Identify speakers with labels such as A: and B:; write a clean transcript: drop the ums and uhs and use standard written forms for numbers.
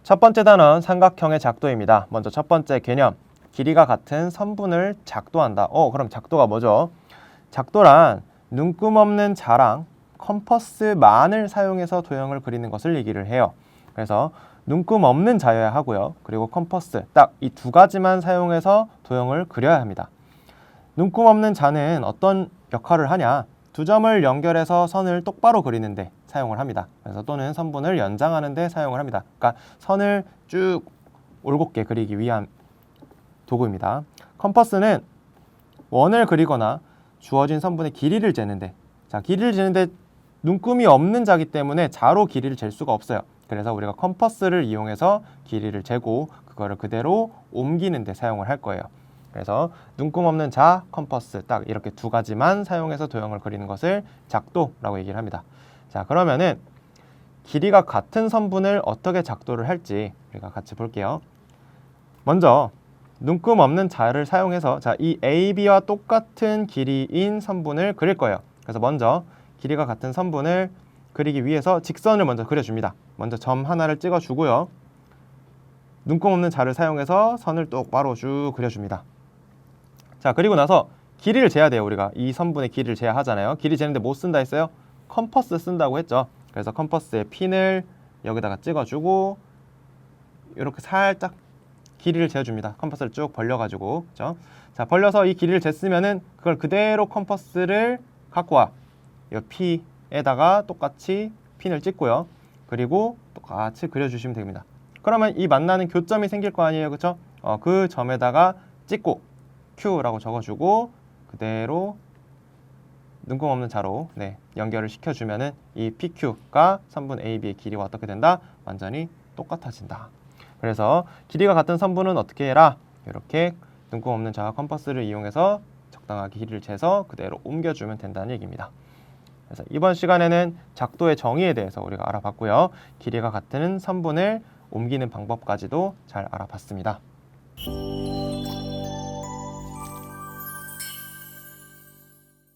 A: 첫 번째 단원 삼각형의 작도입니다. 먼저 첫 번째 개념, 길이가 같은 선분을 작도한다. 그럼 작도가 뭐죠? 작도란 눈금 없는 자랑, 컴퍼스만을 사용해서 도형을 그리는 것을 얘기를 해요. 그래서 눈금 없는 자여야 하고요. 그리고 컴퍼스, 딱 이 두 가지만 사용해서 도형을 그려야 합니다. 눈금 없는 자는 어떤 역할을 하냐? 두 점을 연결해서 선을 똑바로 그리는데 사용을 합니다. 그래서 또는 선분을 연장하는 데 사용을 합니다. 그러니까 선을 쭉 올곧게 그리기 위한 도구입니다. 컴퍼스는 원을 그리거나 주어진 선분의 길이를 재는데, 자, 길이를 재는데 눈금이 없는 자기 때문에 자로 길이를 잴 수가 없어요. 그래서 우리가 컴퍼스를 이용해서 길이를 재고 그거를 그대로 옮기는 데 사용을 할 거예요. 그래서 눈금 없는 자, 컴퍼스 딱 이렇게 두 가지만 사용해서 도형을 그리는 것을 작도라고 얘기를 합니다. 자, 그러면은 길이가 같은 선분을 어떻게 작도를 할지 우리가 같이 볼게요. 먼저 눈금 없는 자를 사용해서 이 AB와 똑같은 길이인 선분을 그릴 거예요. 그래서 먼저 길이가 같은 선분을 그리기 위해서 직선을 먼저 그려줍니다. 먼저 점 하나를 찍어주고요. 눈금 없는 자를 사용해서 선을 똑바로 쭉 그려줍니다. 자, 그리고 나서 길이를 재야 돼요. 우리가 이 선분의 길이를 재야 하잖아요. 길이 재는데 뭐 쓴다 했어요? 컴퍼스 쓴다고 했죠. 그래서 컴퍼스의 핀을 여기다가 찍어주고 이렇게 살짝 길이를 재줍니다. 컴퍼스를 쭉 벌려가지고, 그렇죠? 자, 벌려서 이 길이를 쟀으면은 그걸 그대로 컴퍼스를 갖고 와. 이 P에다가 똑같이 핀을 찍고요. 그리고 똑같이 그려주시면 됩니다. 그러면 이 만나는 교점이 생길 거 아니에요, 그렇죠? 그 점에다가 찍고 Q라고 적어주고 그대로 눈금 없는 자로 연결을 시켜주면은 이 PQ가 선분 AB의 길이와 어떻게 된다? 완전히 똑같아진다. 그래서 길이가 같은 선분은 어떻게 해라? 이렇게 눈금 없는 자와 컴퍼스를 이용해서 적당하게 길이를 재서 그대로 옮겨주면 된다는 얘기입니다. 그래서 이번 시간에는 작도의 정의에 대해서 우리가 알아봤고요. 길이가 같은 선분을 옮기는 방법까지도 잘 알아봤습니다.